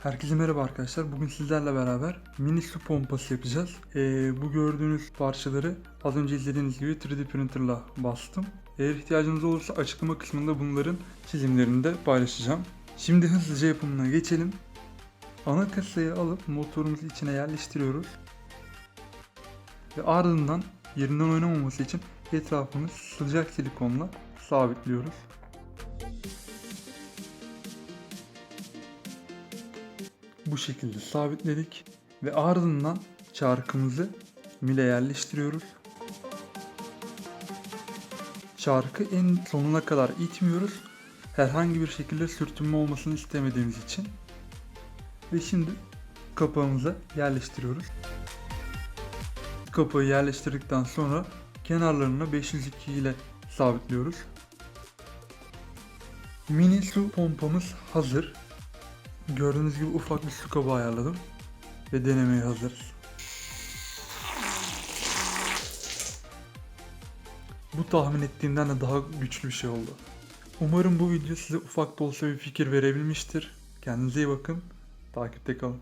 Herkese merhaba arkadaşlar. Bugün sizlerle beraber mini su pompası yapacağız. Bu gördüğünüz parçaları az önce izlediğiniz gibi 3D printerla bastım. Eğer ihtiyacınız olursa açıklama kısmında bunların çizimlerini de paylaşacağım. Şimdi hızlıca yapımına geçelim. Ana kasayı alıp motorumuzu içine yerleştiriyoruz. Ve ardından yerinden oynamaması için etrafını sıcak silikonla sabitliyoruz. Bu şekilde sabitledik ve ardından çarkımızı mile yerleştiriyoruz. Çarkı en sonuna kadar itmiyoruz. Herhangi bir şekilde sürtünme olmasını istemediğimiz için. Ve şimdi kapağımıza yerleştiriyoruz. Kapağı yerleştirdikten sonra kenarlarına 502 ile sabitliyoruz. Mini su pompamız hazır. Gördüğünüz gibi ufak bir su kabı ayarladım ve denemeye hazırız. Bu tahmin ettiğimden de daha güçlü bir şey oldu. Umarım bu video size ufak da olsa bir fikir verebilmiştir. Kendinize iyi bakın. Takipte kalın.